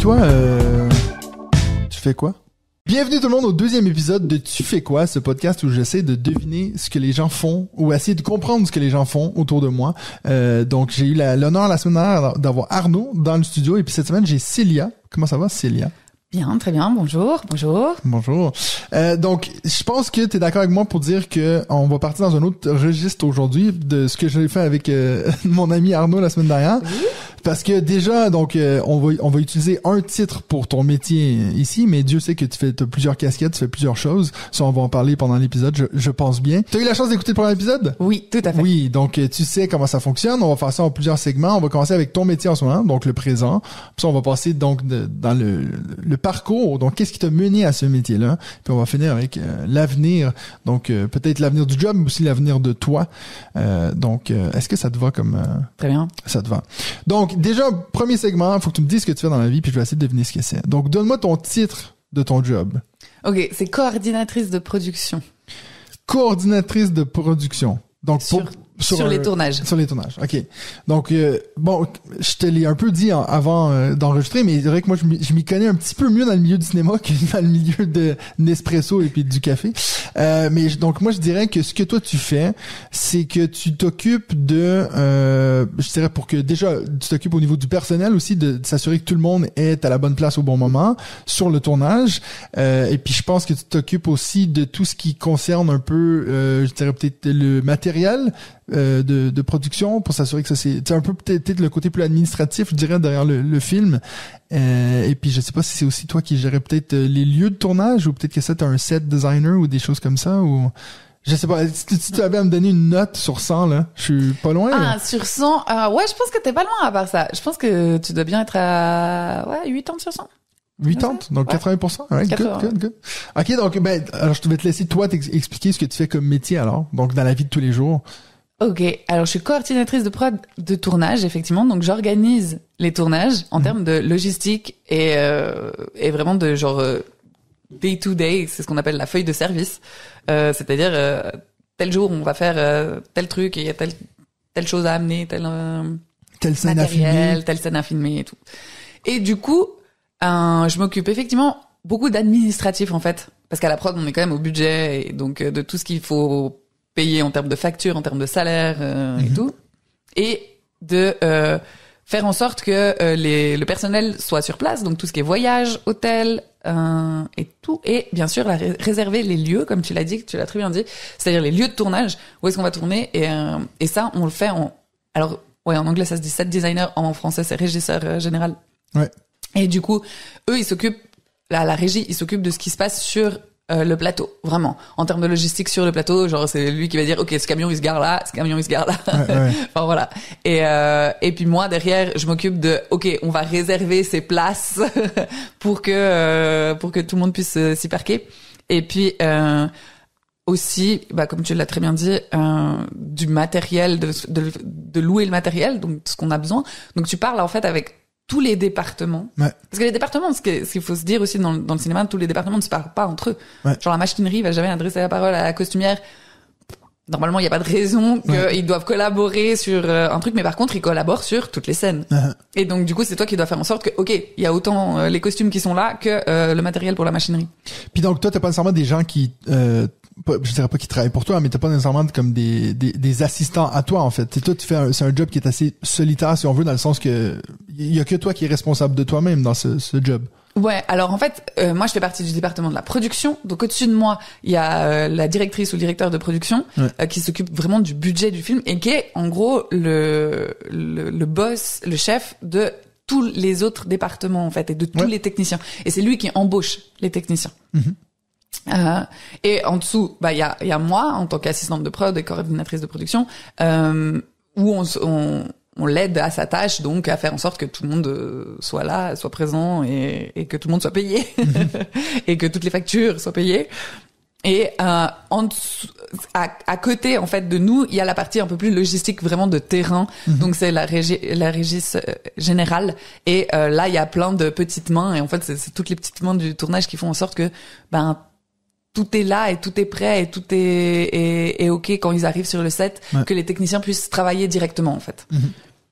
Toi, tu fais quoi? Bienvenue tout le monde au deuxième épisode de Tu fais quoi, ce podcast où j'essaie de deviner ce que les gens font ou essayer de comprendre ce que les gens font autour de moi. Donc j'ai eu l'honneur la semaine dernière d'avoir Arnaud dans le studio et puis cette semaine j'ai Célia. Comment ça va, Célia? Bien, très bien. Bonjour. Bonjour. Donc, je pense que tu es d'accord avec moi pour dire que on va partir dans un autre registre aujourd'hui de ce que j'ai fait avec mon ami Arnaud la semaine dernière. Oui. Parce que déjà, donc, on va utiliser un titre pour ton métier ici, mais Dieu sait que t'as plusieurs casquettes, tu fais plusieurs choses. Ça, on va en parler pendant l'épisode, je pense bien. T'as eu la chance d'écouter le premier épisode? Oui, tout à fait. Oui, donc tu sais comment ça fonctionne. On va faire ça en plusieurs segments. On va commencer avec ton métier en ce moment, donc le présent. Puis ça, on va passer donc dans le parcours. Donc, qu'est-ce qui t'a mené à ce métier-là? Puis on va finir avec l'avenir. Donc, peut-être l'avenir du job, mais aussi l'avenir de toi. Donc, est-ce que ça te va comme... Très bien. Ça te va. Donc, déjà, premier segment, il faut que tu me dises ce que tu fais dans la vie, puis je vais essayer de deviner ce que c'est. Donc, donne-moi ton titre de ton job. Ok, c'est coordinatrice de production. Coordinatrice de production. Donc, sur les tournages. Sur les tournages, ok. Donc, bon, je te l'ai un peu dit avant d'enregistrer, mais c'est vrai que moi, je m'y connais un petit peu mieux dans le milieu du cinéma que dans le milieu de Nespresso et puis du café. Mais donc, moi, je dirais que ce que toi, tu fais, c'est que tu t'occupes de, je dirais pour que déjà, tu t'occupes au niveau du personnel aussi, de s'assurer que tout le monde est à la bonne place au bon moment sur le tournage. Et puis, je pense que tu t'occupes aussi de tout ce qui concerne un peu, je dirais peut-être le matériel, de production pour s'assurer que ça c'est un peu peut-être le côté plus administratif je dirais derrière le film et puis je sais pas si c'est aussi toi qui gérais peut-être les lieux de tournage ou peut-être que ça t'as un set designer ou des choses comme ça ou je sais pas si tu avais à me donner une note sur 100 là je suis pas loin là. Sur 100 ouais je pense que t'es pas loin à part ça je pense que tu dois bien être à 80 sur 100 80, donc ouais. 80%. Ouais, 80. Good. Ok, donc alors je vais te laisser toi t'expliquer ce que tu fais comme métier alors, donc dans la vie de tous les jours. Ok, alors je suis coordinatrice de prod de tournage, effectivement, donc j'organise les tournages en termes de logistique et vraiment de genre day to day, c'est ce qu'on appelle la feuille de service, c'est-à-dire tel jour on va faire tel truc et il y a telle chose à amener, telle scène matériel, à filmer, telle scène à filmer et tout. Et du coup, je m'occupe effectivement beaucoup d'administratif en fait, parce qu'à la prod on est quand même au budget et donc de tout ce qu'il faut payer en termes de factures, en termes de salaire et tout, et de faire en sorte que le personnel soit sur place, donc tout ce qui est voyage, hôtel et tout, et bien sûr réserver les lieux, comme tu l'as dit, tu l'as très bien dit, c'est-à-dire les lieux de tournage, où est-ce qu'on va tourner, et ça on le fait alors ouais en anglais ça se dit set designer, en français c'est régisseur général. Ouais. Et du coup eux ils s'occupent la régie, ils s'occupent de ce qui se passe sur le plateau, vraiment. En termes de logistique sur le plateau, genre c'est lui qui va dire ok ce camion il se gare là, ouais. Enfin voilà. Et puis moi derrière je m'occupe de ok on va réserver ces places pour que tout le monde puisse s'y parquer. Et puis aussi comme tu l'as très bien dit du matériel, de louer le matériel, donc ce qu'on a besoin. Donc tu parles en fait avec tous les départements. Ouais. Parce que les départements, ce qu'il faut se dire aussi dans le cinéma, tous les départements ne se parlent pas entre eux. Ouais. Genre la machinerie va jamais adresser la parole à la costumière. Normalement, il n'y a pas de raison qu'ils doivent collaborer sur un truc, mais par contre, ils collaborent sur toutes les scènes. Et donc, du coup, c'est toi qui dois faire en sorte que, ok, il y a autant les costumes qui sont là que le matériel pour la machinerie. Puis donc, toi, t'as pas nécessairement des gens qui... je dirais pas qu'ils travaillent pour toi, mais t'as pas nécessairement comme des assistants à toi, en fait. Et toi, c'est un job qui est assez solitaire, si on veut, dans le sens que il y a que toi qui es responsable de toi-même dans ce job. Ouais, alors en fait, moi je fais partie du département de la production. Donc au-dessus de moi, il y a la directrice ou le directeur de production qui s'occupe vraiment du budget du film et qui est en gros le boss, le chef de tous les autres départements en fait et de tous les techniciens. Et c'est lui qui embauche les techniciens. Et en dessous, il y a moi en tant qu'assistante de prod et coordinatrice de production où on l'aide à sa tâche, donc à faire en sorte que tout le monde soit là, soit présent et que tout le monde soit payé et que toutes les factures soient payées. Et en dessous, à côté en fait de nous, il y a la partie un peu plus logistique, vraiment de terrain. Donc c'est la régie générale. Et là, il y a plein de petites mains. Et en fait, c'est toutes les petites mains du tournage qui font en sorte que tout est là et tout est prêt et tout est ok quand ils arrivent sur le set, que les techniciens puissent travailler directement en fait.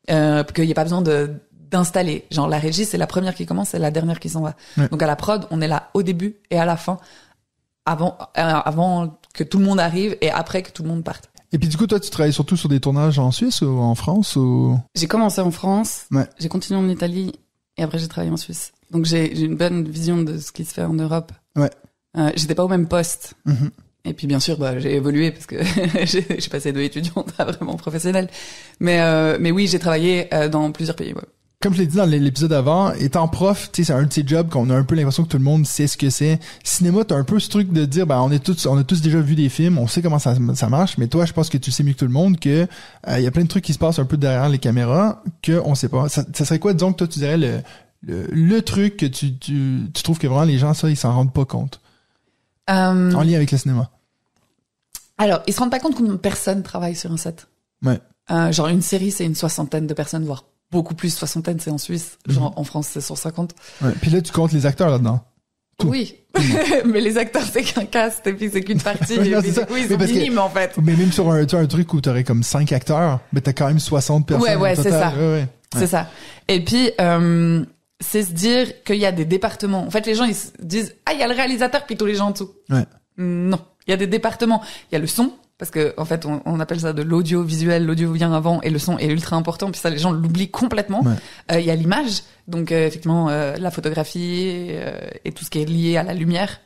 Qu'il n'y ait pas besoin d'installer. Genre la régie, c'est la première qui commence, c'est la dernière qui s'en va. Donc à la prod, on est là au début et à la fin. Avant que tout le monde arrive et après que tout le monde parte. Et puis du coup, toi, tu travailles surtout sur des tournages en Suisse ou en France ou... J'ai commencé en France, j'ai continué en Italie et après j'ai travaillé en Suisse. Donc j'ai une bonne vision de ce qui se fait en Europe. J'étais pas au même poste. Et puis bien sûr, j'ai évolué parce que j'ai passé de étudiante à vraiment professionnelle. Mais oui, j'ai travaillé dans plusieurs pays. Ouais. Comme je l'ai dit dans l'épisode avant, étant prof, tu sais, c'est un de ces jobs qu'on a un peu l'impression que tout le monde sait ce que c'est. Cinéma, t'as un peu ce truc de dire, on a tous déjà vu des films, on sait comment ça marche, mais toi, je pense que tu sais mieux que tout le monde que y a plein de trucs qui se passent un peu derrière les caméras que on sait pas. Ça serait quoi, disons que toi, tu dirais le truc que tu trouves que vraiment les gens, ça, ils s'en rendent pas compte en lien avec le cinéma? Alors, ils se rendent pas compte combien de personnes travaillent sur un set. Genre une série, c'est une 60aine de personnes, voire beaucoup plus. 60aine, c'est en Suisse. Genre en France, c'est 150. Puis là, tu comptes les acteurs là-dedans. Tout. Oui. Mais les acteurs, c'est qu'un cast, et puis c'est qu'une partie. Oui, ils sont minimes, en fait. Mais même sur un truc où t'aurais comme 5 acteurs, mais t'as quand même 60 personnes. Ouais, c'est ça. C'est ça. Et puis, c'est se dire qu'il y a des départements. En fait, les gens, ils se disent, il y a le réalisateur, puis tous les gens en dessous. Non. Il y a des départements. Il y a le son. Parce que, en fait, on appelle ça de l'audiovisuel. L'audio vient avant et le son est ultra important. Puis ça, les gens l'oublient complètement. Il y a l'image. Donc, effectivement, la photographie et tout ce qui est lié à la lumière.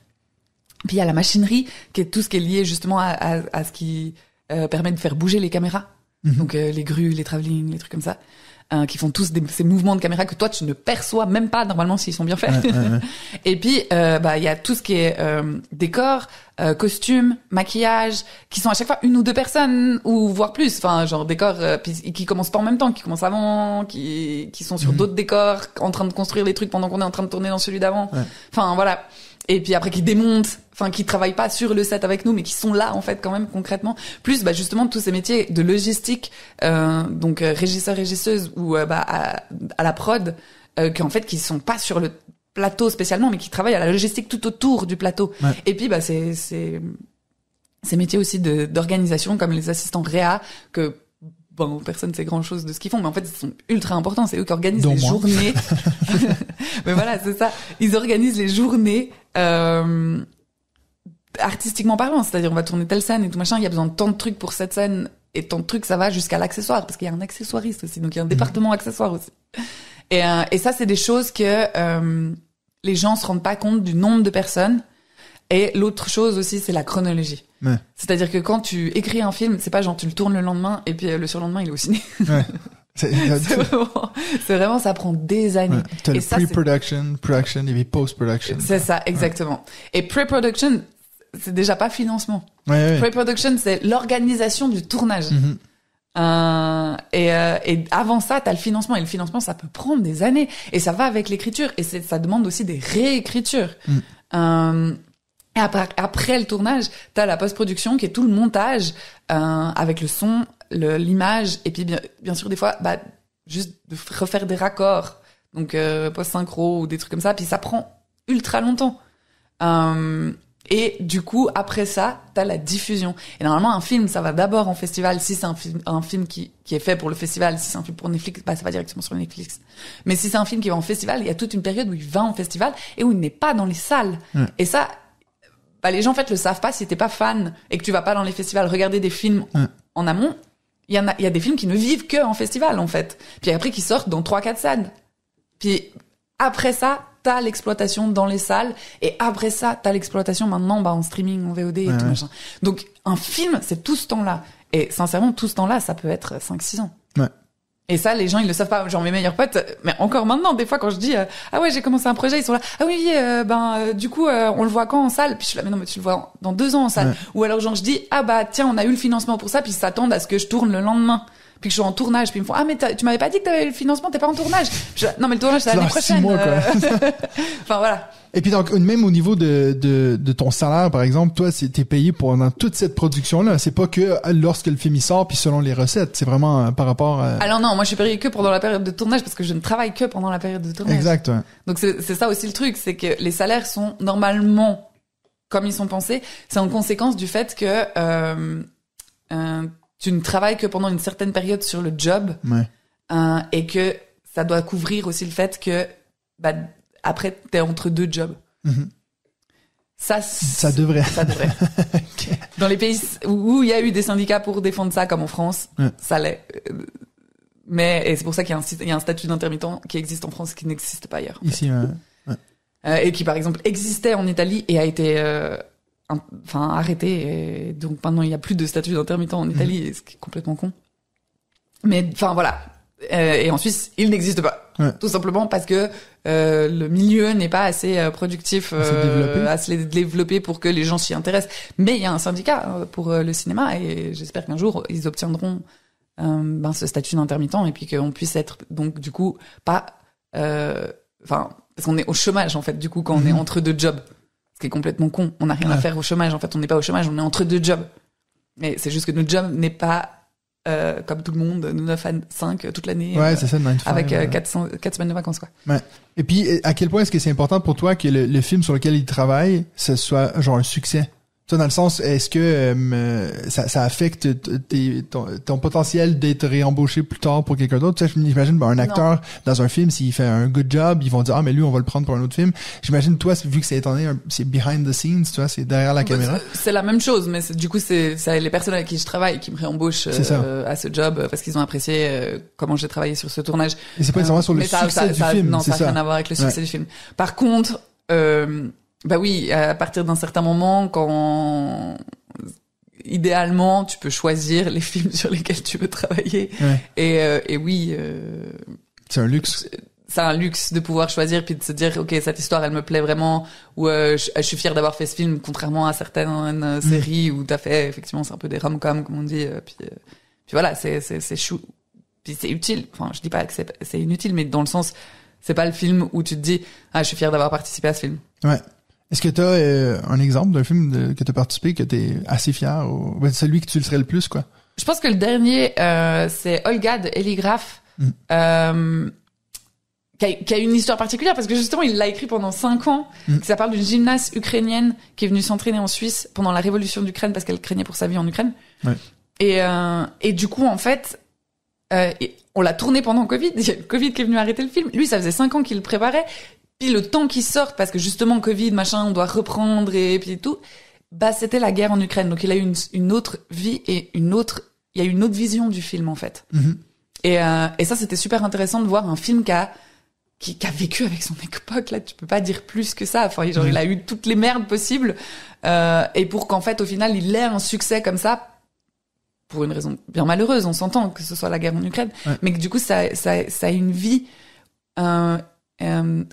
Puis il y a la machinerie, qui est tout ce qui est lié justement à ce qui permet de faire bouger les caméras. Donc, les grues, les travelling, les trucs comme ça. Qui font tous ces mouvements de caméra que toi tu ne perçois même pas normalement s'ils sont bien faits. Et puis il y a tout ce qui est décor, costume, maquillage, qui sont à chaque fois une ou deux personnes ou voire plus. Enfin genre décor qui commencent pas en même temps, qui commencent avant, qui sont sur d'autres décors, en train de construire les trucs pendant qu'on est en train de tourner dans celui d'avant. Enfin voilà. Et puis après qui démontent, enfin qui travaillent pas sur le set avec nous mais qui sont là en fait quand même concrètement. Plus justement tous ces métiers de logistique, donc régisseurs, régisseuse ou à la prod, qui sont pas sur le plateau spécialement mais qui travaillent à la logistique tout autour du plateau. Et puis c'est ces métiers aussi d'organisation comme les assistants réa que personne sait grand chose de ce qu'ils font, mais en fait, ils sont ultra importants. C'est eux qui organisent les journées. Mais voilà, c'est ça. Ils organisent les journées, artistiquement parlant. C'est-à-dire, on va tourner telle scène et tout machin. Il y a besoin de tant de trucs pour cette scène et tant de trucs, ça va jusqu'à l'accessoire parce qu'il y a un accessoiriste aussi. Donc, il y a un département accessoire aussi. Et ça, c'est des choses que, les gens se rendent pas compte du nombre de personnes. Et l'autre chose aussi, c'est la chronologie. C'est-à-dire que quand tu écris un film, c'est pas genre tu le tournes le lendemain et puis le surlendemain il est au ciné. C'est vraiment, ça prend des années. T'as le pre-production, production et puis post-production. C'est ça, exactement. Et pre-production, c'est déjà pas financement. Pre-production, c'est l'organisation du tournage. Et avant ça, t'as le financement. Et le financement, ça peut prendre des années. Et ça va avec l'écriture. Et ça demande aussi des réécritures. Et après le tournage, t'as la post-production qui est tout le montage avec le son, l'image et puis bien sûr des fois juste de refaire des raccords, donc post-synchro ou des trucs comme ça, puis ça prend ultra longtemps. Et du coup après ça, t'as la diffusion. Et normalement un film, ça va d'abord en festival si c'est un film qui est fait pour le festival. Si c'est un film pour Netflix, ça va directement sur Netflix. Mais si c'est un film qui va en festival, il y a toute une période où il va en festival et où il n'est pas dans les salles. Et ça, les gens en fait le savent pas. Si t'es pas fan et que tu vas pas dans les festivals regarder des films en amont, il y a des films qui ne vivent que en festival en fait. Puis après qui sortent dans 3-4 salles. Puis après ça, t'as l'exploitation dans les salles et après ça, t'as l'exploitation maintenant en streaming, en VOD et tout machin. Donc un film, c'est tout ce temps-là. Et sincèrement, tout ce temps-là, ça peut être 5-6 ans. Et ça, les gens, ils le savent pas. Genre, mes meilleurs potes, mais encore maintenant, des fois, quand je dis, j'ai commencé un projet, ils sont là, du coup, on le voit quand en salle? Puis je suis là, mais non, mais tu le vois dans 2 ans en salle. Ou alors, genre, je dis, tiens, on a eu le financement pour ça, puis ils s'attendent à ce que je tourne le lendemain. puis que je suis en tournage, puis ils me font ah mais tu m'avais pas dit que t'avais le financement, t'es pas en tournage. Non mais le tournage c'est l'année prochaine. 6 mois, quoi. Enfin voilà. Et puis donc même au niveau de ton salaire par exemple, toi t'es payé pendant toute cette production là, c'est pas que lorsque le film il sort puis selon les recettes, c'est vraiment par rapport à... Alors non, moi je suis payé que pendant la période de tournage parce que je ne travaille que pendant la période de tournage. Exact, ouais. Donc c'est ça aussi le truc, c'est que les salaires sont normalement comme ils sont pensés, c'est en conséquence du fait que tu ne travailles que pendant une certaine période sur le job, ouais. Et que ça doit couvrir aussi le fait que après t'es entre deux jobs. Mm-hmm. Ça devrait. Okay. Dans les pays où il y a eu des syndicats pour défendre ça, comme en France, ouais. ça l'est. Et c'est pour ça qu'il y a un statut d'intermittent qui existe en France qui n'existe pas ailleurs. Ici, ouais. Et qui par exemple existait en Italie et a été arrêté. Et donc maintenant il y a plus de statut d'intermittent en Italie, ce qui est complètement con. Mais enfin voilà. Et en Suisse, il n'existe pas. Ouais. Tout simplement parce que le milieu n'est pas assez productif à se développer pour que les gens s'y intéressent. Mais il y a un syndicat pour le cinéma et j'espère qu'un jour ils obtiendront ce statut d'intermittent et puis qu'on puisse être donc du coup pas parce qu'on est au chômage en fait du coup quand on est entre deux jobs, ce qui est complètement con. On n'a rien à faire au chômage en fait, on n'est pas au chômage, on est entre deux jobs. Mais c'est juste que notre job n'est pas comme tout le monde, 9 à 5 toute l'année. Ouais, c'est ça, 9 to 5, avec 4 semaines de vacances, quoi. Ouais. Et puis, à quel point est-ce que c'est important pour toi que le film sur lequel il travaille, ce soit genre un succès? Ça, dans le sens, est-ce que ça affecte ton potentiel d'être réembauché plus tard pour quelqu'un d'autre? Tu sais, j'imagine un acteur dans un film, s'il fait un good job, ils vont dire mais lui on va le prendre pour un autre film. J'imagine toi, vu que c'est c'est behind the scenes, tu vois, c'est derrière la caméra. C'est la même chose, mais du coup c'est les personnes avec qui je travaille qui me réembauchent à ce job parce qu'ils ont apprécié comment j'ai travaillé sur ce tournage. Et c'est pas nécessairement sur le succès du film. Non, ça n'a rien à voir avec le succès du film. Par contre, oui, à partir d'un certain moment, quand idéalement tu peux choisir les films sur lesquels tu veux travailler, et oui, c'est un luxe. C'est un luxe de pouvoir choisir puis de se dire ok cette histoire elle me plaît vraiment ou je suis fier d'avoir fait ce film contrairement à certaines séries où t'as fait effectivement c'est un peu des rom-coms comme on dit puis voilà c'est chou puis c'est utile. Enfin je dis pas que c'est inutile mais dans le sens c'est pas le film où tu te dis je suis fier d'avoir participé à ce film. Ouais. Est-ce que t'as un exemple d'un film que t'as participé, que t'es assez fier, ou celui que tu le serais le plus, quoi? Je pense que le dernier, c'est Olga de Eli Graf, qui a une histoire particulière, parce que justement, il l'a écrit pendant 5 ans, ça parle d'une gymnaste ukrainienne qui est venue s'entraîner en Suisse pendant la révolution d'Ukraine, parce qu'elle craignait pour sa vie en Ukraine. Ouais. Et du coup, en fait, on l'a tourné pendant Covid, il y a le Covid qui est venu arrêter le film. Lui, ça faisait 5 ans qu'il le préparait. Puis le temps qu'il sorte, parce que justement Covid, machin, on doit reprendre et puis tout, c'était la guerre en Ukraine. Donc il a eu une autre vie et il y a une autre vision du film en fait. Mm-hmm. Et ça c'était super intéressant de voir un film qui a vécu avec son époque là. Tu peux pas dire plus que ça. Enfin genre il a eu toutes les merdes possibles et pour qu'en fait au final il ait un succès comme ça. Pour une raison bien malheureuse, on s'entend que ce soit la guerre en Ukraine, mais que du coup ça a une vie.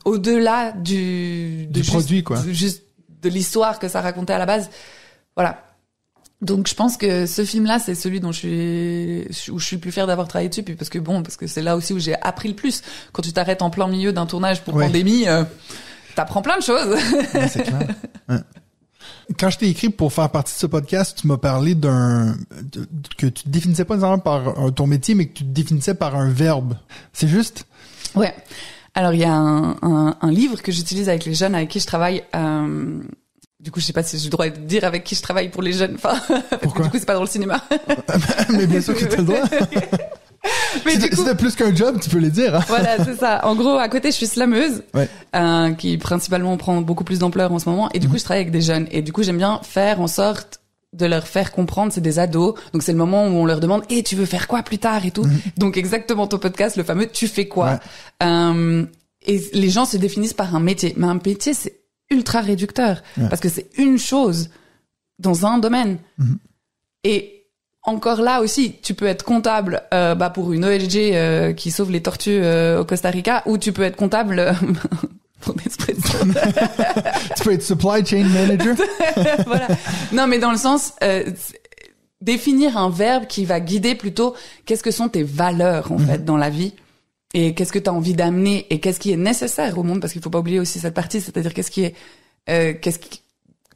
Au-delà du produit quoi, juste de l'histoire que ça racontait à la base, voilà. Donc je pense que ce film-là, c'est celui où je suis le plus fier d'avoir travaillé dessus, puis parce que c'est là aussi où j'ai appris le plus. Quand tu t'arrêtes en plein milieu d'un tournage pour pandémie, t'apprends plein de choses. Ouais, c'est clair. Ouais. Quand je t'ai écrit pour faire partie de ce podcast, tu m'as parlé que tu te définissais pas nécessairement par ton métier, mais que tu te définissais par un verbe. C'est juste? Ouais. Alors il y a un livre que j'utilise avec les jeunes avec qui je travaille. Du coup, je sais pas si j'ai le droit de dire avec qui je travaille pour les jeunes. Enfin, parce que du coup, c'est pas dans le cinéma. Mais bien sûr que t'as le droit. Mais si t'as plus qu'un job, tu peux les dire. Hein. Voilà, c'est ça. En gros, à côté, je suis slameuse, qui principalement prend beaucoup plus d'ampleur en ce moment. Et du coup, je travaille avec des jeunes. Et du coup, j'aime bien faire en sorte de leur faire comprendre, c'est des ados, donc c'est le moment où on leur demande tu veux faire quoi plus tard et tout. Donc exactement ton podcast, le fameux tu fais quoi. Et les gens se définissent par un métier, mais un métier c'est ultra réducteur parce que c'est une chose dans un domaine. Et encore là aussi, tu peux être comptable pour une ONG qui sauve les tortues au Costa Rica, ou tu peux être comptable pour Nespresso. Tu peux être supply chain manager. Voilà. Non, mais dans le sens, définir un verbe qui va guider plutôt qu'est-ce que sont tes valeurs, en fait, dans la vie. Et qu'est-ce que tu as envie d'amener et qu'est-ce qui est nécessaire au monde, parce qu'il faut pas oublier aussi cette partie, c'est-à-dire que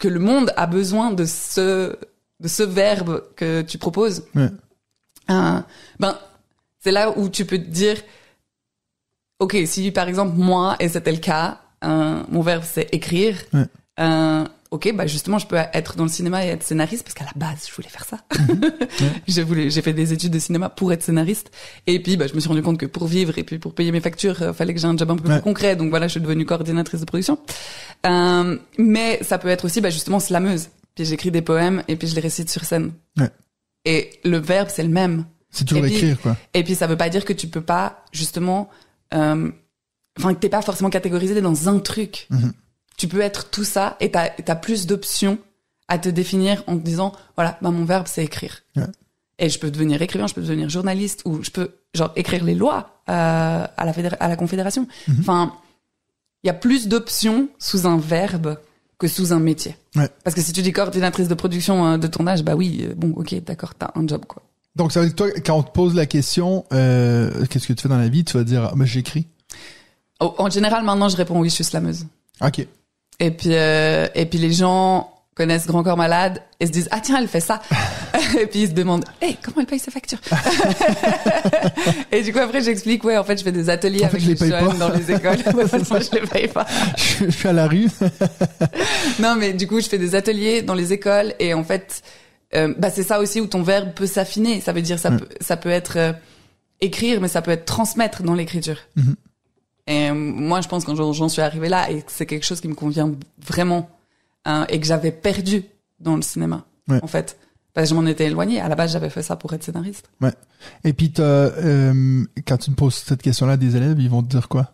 le monde a besoin de ce verbe que tu proposes. Ouais. C'est là où tu peux te dire, ok, si par exemple moi, et c'était le cas, mon verbe c'est écrire, ok, justement je peux être dans le cinéma et être scénariste, parce qu'à la base je voulais faire ça. J'ai fait des études de cinéma pour être scénariste, et puis je me suis rendu compte que pour vivre et puis pour payer mes factures, fallait que j'ai un job un peu plus concret, donc voilà, je suis devenue coordinatrice de production. Mais ça peut être aussi justement slameuse, puis j'écris des poèmes et puis je les récite sur scène. Et le verbe c'est le même. C'est toujours écrire, quoi. Et puis ça veut pas dire que tu peux pas justement que t'es pas forcément catégorisé dans un truc. Tu peux être tout ça et t'as plus d'options à te définir en te disant, voilà, mon verbe, c'est écrire. Et je peux devenir écrivain, je peux devenir journaliste, ou je peux, écrire les lois, à la Confédération. Enfin, il y a plus d'options sous un verbe que sous un métier. Parce que si tu dis coordinatrice de production de tournage, oui, ok, d'accord, t'as un job, quoi. Donc, ça veut dire que toi, quand on te pose la question, qu'est-ce que tu fais dans la vie, tu vas dire, j'écris. En général, maintenant, je réponds oui, je suis slameuse. Ok. Et puis les gens connaissent Grand Corps Malade et se disent, ah tiens, elle fait ça. Et puis ils se demandent, comment elle paye ses factures? Et du coup, après, j'explique, en fait, je fais des ateliers avec les jeunes dans les écoles. Moi, je les paye pas. Je suis à la rue. Non, mais du coup, je fais des ateliers dans les écoles et en fait, c'est ça aussi où ton verbe peut s'affiner. Ça veut dire, ça peut être écrire, mais ça peut être transmettre dans l'écriture. Et moi, je pense que j'en suis arrivée là, et c'est quelque chose qui me convient vraiment, et que j'avais perdu dans le cinéma, en fait. Parce que je m'en étais éloignée. À la base, j'avais fait ça pour être scénariste. Et puis, quand tu me poses cette question-là à des élèves, ils vont te dire quoi?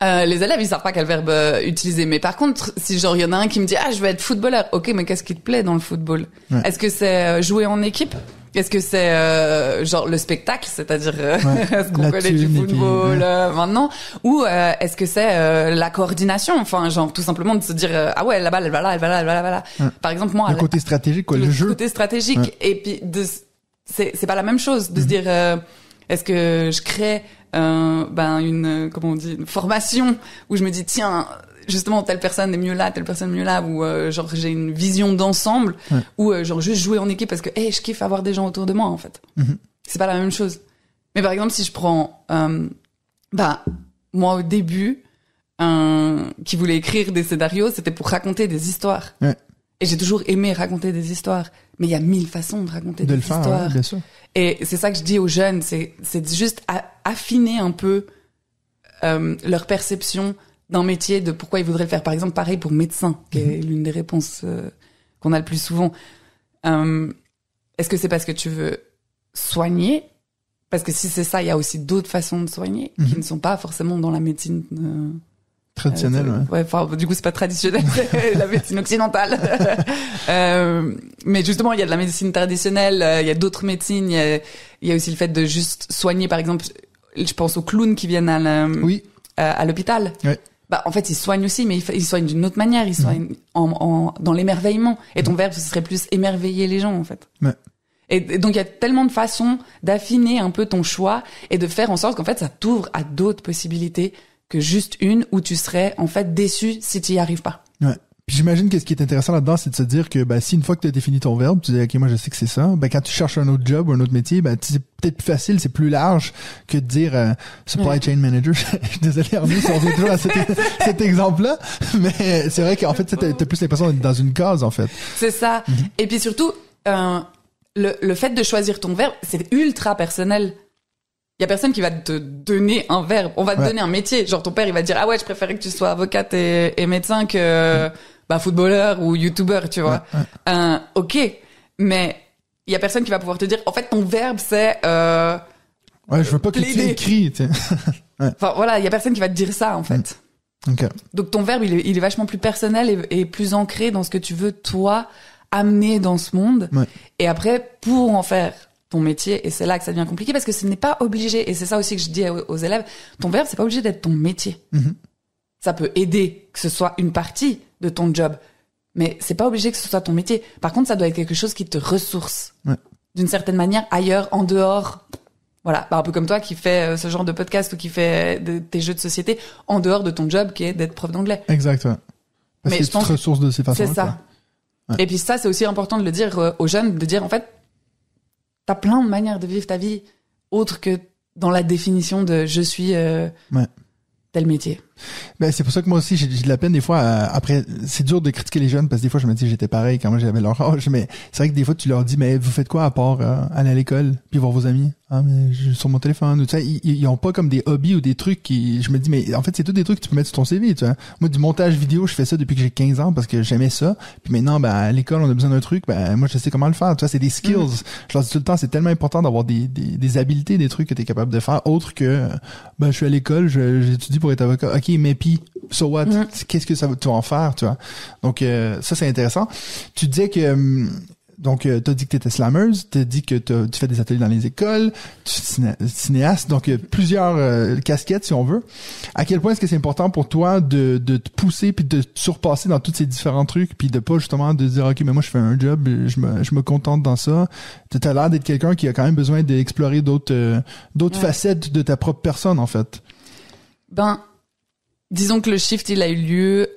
Les élèves, ils savent pas quel verbe utiliser. Mais par contre, si il y en a un qui me dit, je veux être footballeur. Ok, mais qu'est-ce qui te plaît dans le football? Est-ce que c'est jouer en équipe? Est-ce que c'est le spectacle, c'est-à-dire est-ce qu'on connaît du football maintenant, ou est-ce que c'est la coordination, enfin tout simplement de se dire la balle elle va là. Par exemple, moi le côté stratégique, le jeu. Le côté stratégique, et puis c'est pas la même chose de se dire est-ce que je crée une formation où je me dis tiens, justement telle personne est mieux là, telle personne est mieux là, ou j'ai une vision d'ensemble, ou juste jouer en équipe parce que je kiffe avoir des gens autour de moi, en fait. C'est pas la même chose. Mais par exemple, si je prends moi au début qui voulait écrire des scénarios, c'était pour raconter des histoires. Et j'ai toujours aimé raconter des histoires, mais il y a 1000 façons de raconter des histoires. Bien sûr. Et c'est ça que je dis aux jeunes, c'est juste affiner un peu leur perception d'un métier, de pourquoi ils voudraient le faire. Par exemple, pareil pour médecin, qui est l'une des réponses qu'on a le plus souvent. Est-ce que c'est parce que tu veux soigner? Parce que si c'est ça, il y a aussi d'autres façons de soigner qui ne sont pas forcément dans la médecine traditionnelle. Du coup, c'est pas traditionnel, c'est la médecine occidentale. Mais justement, il y a de la médecine traditionnelle, il y a d'autres médecines, il y a aussi le fait de juste soigner, par exemple, je pense aux clowns qui viennent à l'hôpital. En fait, ils soignent aussi, mais ils soignent d'une autre manière. Ils soignent dans l'émerveillement. Et ton verbe, ce serait plus émerveiller les gens, en fait. Et donc, il y a tellement de façons d'affiner un peu ton choix et de faire en sorte qu'en fait, ça t'ouvre à d'autres possibilités que juste une où tu serais, en fait, déçu si tu y arrives pas. Puis j'imagine que ce qui est intéressant là-dedans, c'est de se dire que si une fois que tu as défini ton verbe, tu dis ok, moi je sais que c'est ça, quand tu cherches un autre job ou un autre métier, c'est peut-être plus facile, c'est plus large que de dire supply chain manager. Je suis désolé Arnaud, si on revient toujours à cet exemple-là, mais c'est vrai qu'en fait t'as plus l'impression d'être dans une case, en fait. C'est ça. Et puis surtout le fait de choisir ton verbe, c'est ultra personnel. Il y a personne qui va te donner un verbe. On va te donner un métier. Genre ton père, il va te dire je préférais que tu sois avocate et médecin que footballeur ou youtubeur, tu vois. Ok, mais il y a personne qui va pouvoir te dire en fait ton verbe c'est je veux pas que tu écris. Enfin voilà, il y a personne qui va te dire ça, en fait. Donc ton verbe il est vachement plus personnel et plus ancré dans ce que tu veux toi amener dans ce monde. Et après, pour en faire ton métier, et c'est là que ça devient compliqué, parce que ce n'est pas obligé, et c'est ça aussi que je dis aux élèves, ton verbe, c'est pas obligé d'être ton métier. Ça peut aider que ce soit une partie de ton job, Mais c'est pas obligé que ce soit ton métier. Par contre, ça doit être quelque chose qui te ressource. Ouais. D'une certaine manière, ailleurs, en dehors. Voilà. Un peu comme toi qui fais ce genre de podcast ou qui fait tes jeux de société en dehors de ton job qui est d'être prof d'anglais. Exactement. Parce Mais que je tu te pense ressources de ces façons-là. C'est ça. Ouais. Et puis ça, c'est aussi important de le dire aux jeunes, de dire en fait, t'as plein de manières de vivre ta vie autre que dans la définition de je suis tel métier. Ben, c'est pour ça que moi aussi, j'ai de la peine des fois. Après, c'est dur de critiquer les jeunes parce que des fois, je me dis j'étais pareil quand moi j'avais leur âge. Mais c'est vrai que des fois, tu leur dis, mais vous faites quoi à part aller à l'école puis voir vos amis? Ah, mais je suis sur mon téléphone. Tu sais, ils ont pas comme des hobbies ou des trucs qui. Je me dis, mais en fait, c'est tous des trucs que tu peux mettre sur ton CV. Tu vois. Moi, du montage vidéo, je fais ça depuis que j'ai 15 ans parce que j'aimais ça. Puis maintenant, ben à l'école, on a besoin d'un truc. Ben moi, je sais comment le faire. Tu vois, c'est des skills. Je leur dis tout le temps, c'est tellement important d'avoir des habiletés, des trucs que t'es capable de faire, autre que ben je suis à l'école, j'étudie pour être avocat. Ok, mais puis so what? Qu'est-ce que tu vas en faire, tu vois? Donc ça c'est intéressant. Tu disais que donc t'as dit que t'étais slammeuse, t'as dit que tu fais des ateliers dans les écoles, tu es cinéaste, donc plusieurs casquettes si on veut. À quel point est-ce que c'est important pour toi de te pousser puis de te surpasser dans tous ces différents trucs puis de pas justement de dire ok mais moi je fais un job, je me contente dans ça. T'as l'air d'être quelqu'un qui a quand même besoin d'explorer d'autres facettes de ta propre personne en fait. Ben disons que le shift, il a eu lieu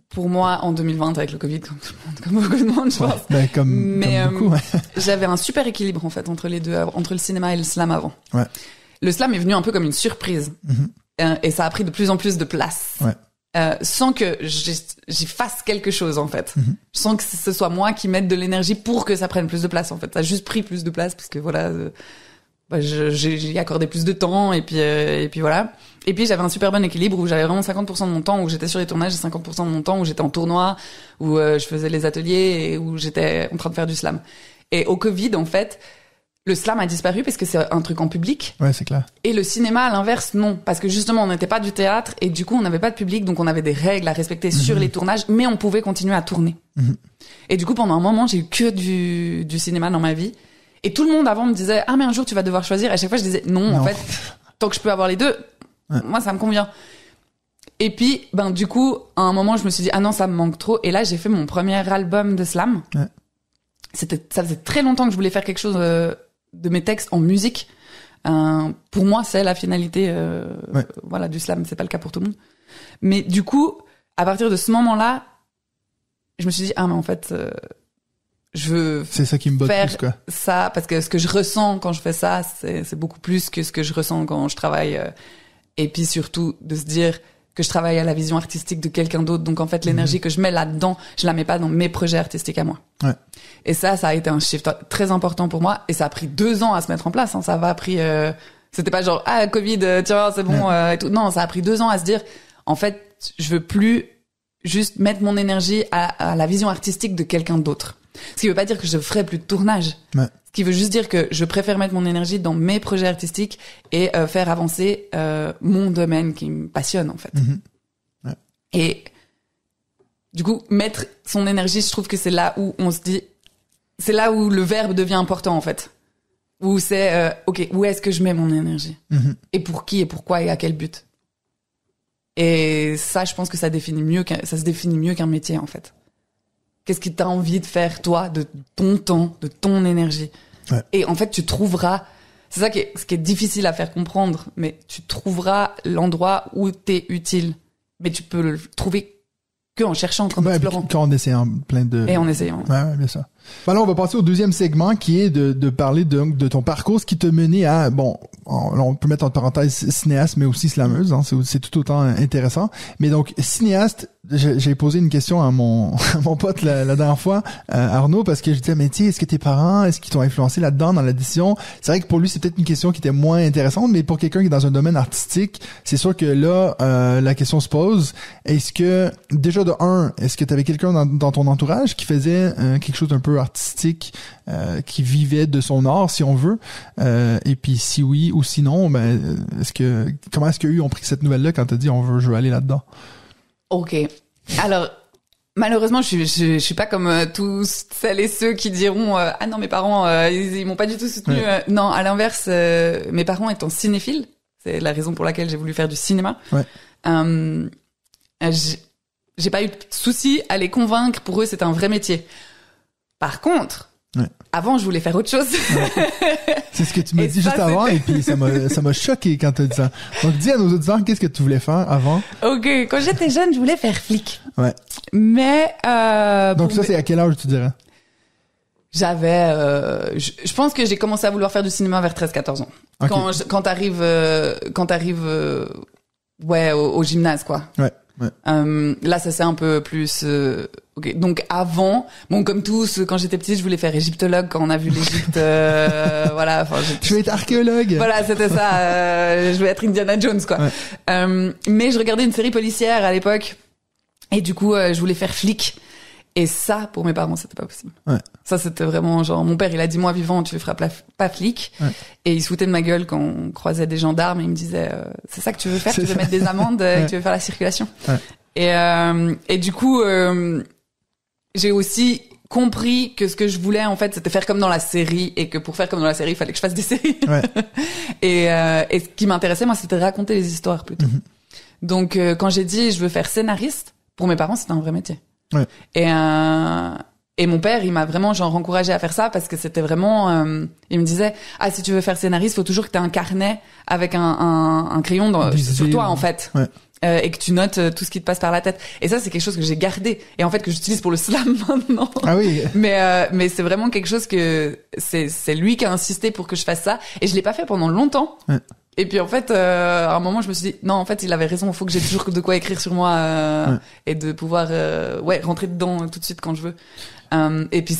pour moi en 2020 avec le Covid, comme tout le monde, comme beaucoup de monde, je pense. Ben, comme beaucoup, ouais. J'avais un super équilibre en fait entre les deux, entre le cinéma et le slam avant. Ouais. Le slam est venu un peu comme une surprise et ça a pris de plus en plus de place. Ouais. Sans que j'y fasse quelque chose en fait, sans que ce soit moi qui mette de l'énergie pour que ça prenne plus de place en fait. Ça a juste pris plus de place parce que voilà. J'ai accordé plus de temps et puis voilà. Et puis j'avais un super bon équilibre où j'avais vraiment 50% de mon temps où j'étais sur les tournages et 50% de mon temps où j'étais en tournoi, où je faisais les ateliers et où j'étais en train de faire du slam. Et au Covid, en fait, le slam a disparu parce que c'est un truc en public. Ouais, c'est clair. Et le cinéma, à l'inverse, non. Parce que justement, on n'était pas du théâtre et du coup, on n'avait pas de public, donc on avait des règles à respecter sur les tournages, mais on pouvait continuer à tourner. Et du coup, pendant un moment, j'ai eu que du cinéma dans ma vie. Et tout le monde avant me disait ah mais un jour tu vas devoir choisir. Et à chaque fois je disais non. En fait tant que je peux avoir les deux, moi ça me convient. Et puis ben du coup à un moment je me suis dit ah non ça me manque trop. Et là j'ai fait mon premier album de slam. Ça faisait très longtemps que je voulais faire quelque chose de mes textes en musique. Pour moi c'est la finalité voilà du slam. C'est pas le cas pour tout le monde. Mais du coup à partir de ce moment-là je me suis dit ah mais en fait je veux c'est ça qui me botte faire plus, quoi. Ça parce que ce que je ressens quand je fais ça c'est beaucoup plus que ce que je ressens quand je travaille et puis surtout de se dire que je travaille à la vision artistique de quelqu'un d'autre donc en fait l'énergie que je mets là-dedans je la mets pas dans mes projets artistiques à moi. Et ça a été un shift très important pour moi et ça a pris 2 ans à se mettre en place ça va pris c'était pas genre ah Covid tiens c'est bon et tout. Non ça a pris 2 ans à se dire en fait je veux plus juste mettre mon énergie à la vision artistique de quelqu'un d'autre. Ce qui veut pas dire que je ferai plus de tournage. Ce qui veut juste dire que je préfère mettre mon énergie dans mes projets artistiques et faire avancer mon domaine qui me passionne en fait. Et du coup, mettre son énergie, je trouve que c'est là où on se dit, c'est là où le verbe devient important en fait. Où c'est ok, où est-ce que je mets mon énergie et pour qui et pourquoi et à quel but. Et ça, je pense que ça se définit mieux qu'un métier en fait. Qu'est-ce que tu as envie de faire, toi, de ton temps, de ton énergie. Et en fait, tu trouveras... C'est ça ce qui est difficile à faire comprendre, mais tu trouveras l'endroit où t'es utile. Mais tu peux le trouver que en cherchant, en explorant. En essayant plein de... Et en essayant. Ouais, bien sûr. Alors, on va passer au deuxième segment qui est de parler de ton parcours, ce qui t'a mené à... Bon, on peut mettre en parenthèse cinéaste, mais aussi slameuse. Hein, c'est tout autant intéressant. Mais donc, cinéaste... J'ai posé une question à mon pote la dernière fois, Arnaud, parce que je disais mais tu sais, est-ce que tes parents, est-ce qu'ils t'ont influencé là-dedans dans la décision? C'est vrai que pour lui c'est peut-être une question qui était moins intéressante, mais pour quelqu'un qui est dans un domaine artistique, c'est sûr que là la question se pose. Est-ce que déjà de un, est-ce que tu avais quelqu'un dans ton entourage qui faisait quelque chose d'un peu artistique, qui vivait de son art si on veut, et puis si oui ou sinon, ben comment est-ce qu'eux ont pris cette nouvelle-là quand t'as dit je veux aller là-dedans? Ok. Alors, malheureusement, je suis pas comme tous celles et ceux qui diront ah non mes parents ils m'ont pas du tout soutenu. Non, à l'inverse, mes parents étant cinéphiles, c'est la raison pour laquelle j'ai voulu faire du cinéma. j'ai pas eu de souci à les convaincre. Pour eux, c'était un vrai métier. Par contre, avant, je voulais faire autre chose. C'est ce que tu m'as dit juste avant, et puis ça m'a choqué quand tu as dit ça. Donc, dis à nos auditeurs, qu'est-ce que tu voulais faire avant? Ok, quand j'étais jeune, je voulais faire flic. Ouais. Mais donc ça, c'est à quel âge tu dirais? J'avais, je pense que j'ai commencé à vouloir faire du cinéma vers 13-14 ans. Okay. Quand t'arrives, au gymnase, quoi. Ouais. Là, ça c'est un peu plus. Ok. Donc avant, bon, comme tous, quand j'étais petite, je voulais faire égyptologue quand on a vu l'Égypte. Voilà. Enfin, je vais être archéologue. Voilà, c'était ça. Je vais être Indiana Jones, quoi. Ouais. Mais je regardais une série policière à l'époque, et du coup, je voulais faire flic. Et ça, pour mes parents, c'était pas possible. Ouais. Ça, c'était vraiment genre, mon père, il a dit, moi, vivant, tu feras pas flic. Ouais. Et il se foutait de ma gueule quand on croisait des gendarmes et il me disait, c'est ça que tu veux faire? Tu veux mettre des amendes et tu veux faire la circulation? Ouais. Et du coup, j'ai aussi compris que ce que je voulais, en fait, c'était faire comme dans la série et que pour faire comme dans la série, il fallait que je fasse des séries. Ouais. Et ce qui m'intéressait, moi, c'était de raconter les histoires plutôt. Mm-hmm. Donc, quand j'ai dit, je veux faire scénariste, pour mes parents, c'était un vrai métier. Ouais. Et mon père, il m'a vraiment genre encouragé à faire ça parce que c'était vraiment, il me disait, si tu veux faire scénariste, faut toujours que t'aies un carnet avec un crayon sur toi, en fait. Ouais. Et que tu notes tout ce qui te passe par la tête. Et ça, c'est quelque chose que j'ai gardé. Et en fait, que j'utilise pour le slam maintenant. Ah oui. Mais c'est vraiment quelque chose que c'est lui qui a insisté pour que je fasse ça. Et je l'ai pas fait pendant longtemps. Ouais. Et puis en fait, à un moment, je me suis dit non, en fait, il avait raison. Il faut que j'ai toujours de quoi écrire sur moi et de pouvoir rentrer dedans tout de suite quand je veux. Et puis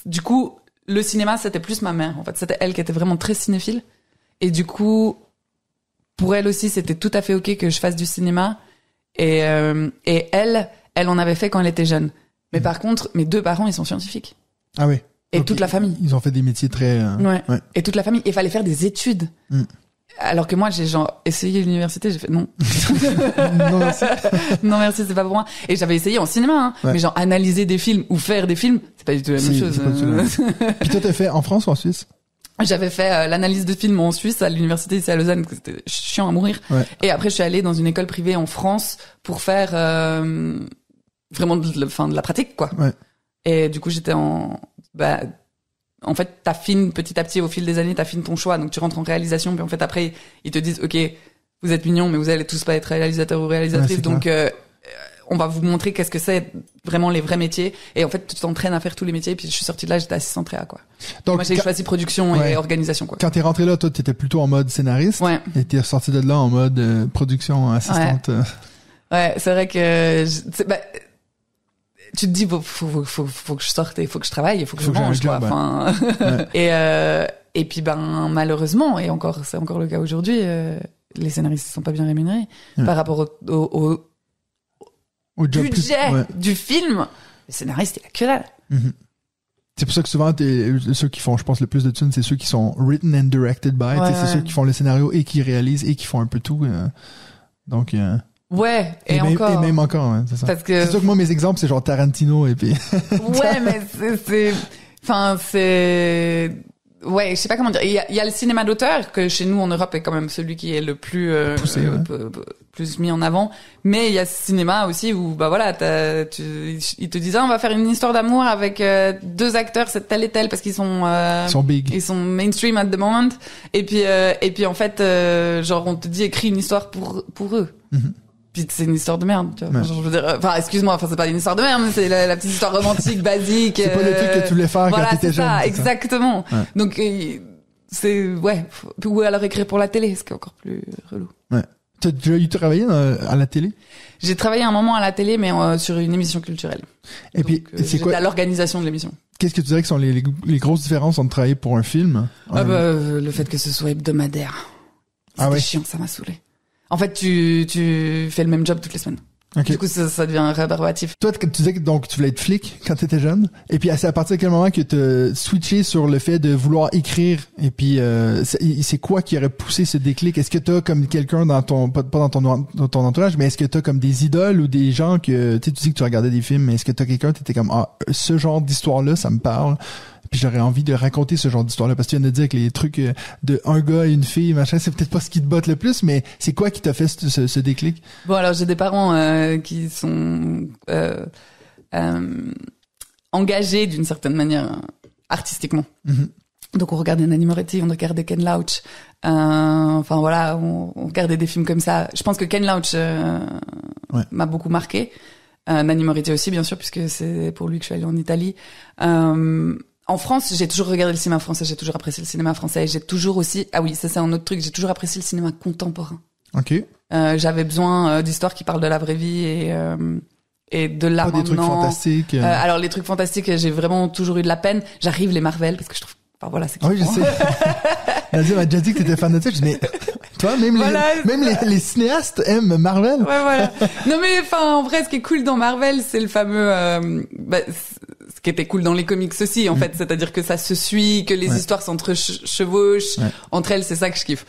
du coup, le cinéma, c'était plus ma mère. En fait, c'était elle qui était vraiment très cinéphile. Et du coup, pour elle aussi, c'était tout à fait ok que je fasse du cinéma. Et elle en avait fait quand elle était jeune. Mais par contre, mes deux parents, ils sont scientifiques. Ah oui. Et donc, toute la famille. Ils ont fait des métiers très. Ouais. Et toute la famille. Il fallait faire des études. Alors que moi, j'ai genre essayé l'université, j'ai fait non. Non merci. Non merci, c'est pas pour moi. Et j'avais essayé en cinéma, mais genre analyser des films ou faire des films, c'est pas du tout la même chose. Puis toi, t'as fait en France ou en Suisse? J'avais fait l'analyse de films en Suisse à l'université ici à Lausanne, c'était chiant à mourir. Ouais. Et après, je suis allée dans une école privée en France pour faire vraiment de la pratique, quoi. Ouais. Et du coup, j'étais en fait, t'affines petit à petit au fil des années, t'affines ton choix. Donc tu rentres en réalisation, puis en fait après ils te disent ok, vous êtes mignons, mais vous allez tous pas être réalisateur ou réalisatrice. Ouais, donc on va vous montrer qu'est-ce que c'est vraiment les vrais métiers. Et en fait tu t'entraînes à faire tous les métiers. Et puis je suis sortie de là, j'étais assistante réa, quoi. Donc moi j'ai choisi production et organisation, quoi. Quand t'es rentré là, toi t'étais plutôt en mode scénariste. Ouais. Et t'es sortie de là en mode production assistante. Ouais, c'est vrai que tu te dis faut que je sorte, il faut que je travaille, il faut que je mange, quoi. Enfin et puis malheureusement, et c'est encore le cas aujourd'hui, les scénaristes sont pas bien rémunérés par rapport au budget du film. Le scénariste, il a que dalle. Mm-hmm. C'est pour ça que souvent ceux qui font, je pense, le plus de thunes, c'est ceux qui sont written and directed by. C'est ceux qui font le scénario et qui réalisent et qui font un peu tout. Donc ouais, et même encore, c'est ça. Parce que c'est sûr que moi mes exemples c'est genre Tarantino et puis ouais, mais ouais, je sais pas comment dire. Il y a le cinéma d'auteur que chez nous en Europe est quand même celui qui est le plus poussé, plus mis en avant, mais il y a ce cinéma aussi où ils te disent on va faire une histoire d'amour avec deux acteurs, c'est tel et tel, parce qu'ils sont big, ils sont mainstream at the moment, et puis en fait genre on te dit écris une histoire pour eux. Mm-hmm. Puis c'est une histoire de merde, tu vois. Ouais. Genre, je veux dire, excuse-moi, c'est pas une histoire de merde, mais c'est la petite histoire romantique basique. C'est pas le truc que tu voulais faire quand t'étais jeune. Ça, exactement. Ouais. Donc ou alors écrire pour la télé, ce qui est encore plus relou. Ouais. T'as déjà eu travaillé à la télé? J'ai travaillé un moment à la télé, mais sur une émission culturelle. Et puis c'est quoi? À l'organisation de l'émission. Qu'est-ce que tu dirais que sont les grosses différences entre travailler pour un film? Le fait que ce soit hebdomadaire. C'était chiant, ça m'a saoulé. En fait, tu fais le même job toutes les semaines. Okay. Du coup, ça devient rébarbatif. Toi, tu disais que donc tu voulais être flic quand t'étais jeune. Et puis, c'est à partir de quel moment que t'as switché sur le fait de vouloir écrire? Et puis, c'est quoi qui aurait poussé ce déclic? Est-ce que t'as comme quelqu'un pas dans ton entourage, mais est-ce que t'as comme des idoles ou des gens que, tu dis que tu regardais des films, mais est-ce que t'as quelqu'un, t'étais comme, ce genre d'histoire-là, ça me parle. puis j'aurais envie de raconter ce genre d'histoire-là, parce que tu viens de dire que les trucs de un gars et une fille, machin, c'est peut-être pas ce qui te botte le plus, mais c'est quoi qui t'a fait ce déclic? Bon, alors j'ai des parents qui sont engagés d'une certaine manière artistiquement. Donc on regardait Nanny Moretti, on regardait Ken Loach, enfin voilà, on regardait des films comme ça. Je pense que Ken Loach m'a beaucoup marqué. Nanny Moretti aussi, bien sûr, puisque c'est pour lui que je suis allée en Italie. En France, j'ai toujours regardé le cinéma français, j'ai toujours apprécié le cinéma français. J'ai toujours aussi, ah oui, ça c'est un autre truc, j'ai toujours apprécié le cinéma contemporain. Ok. J'avais besoin d'histoires qui parlent de la vraie vie et de là pas maintenant. Des trucs fantastiques. Alors les trucs fantastiques, j'ai vraiment toujours eu de la peine. J'arrive les Marvel parce que je trouve, enfin voilà, c'est. Ah oui, je sais. Nadia m'a déjà dit que t'étais fan de ça. Je dis mais toi, même voilà, les cinéastes aiment Marvel. Ouais, voilà. Non mais enfin, en vrai, ce qui est cool dans Marvel, c'est le fameux. Ce qui était cool dans les comics aussi, en fait, c'est-à-dire que ça se suit, que les histoires s'entre-chevauchent entre elles, c'est ça que je kiffe.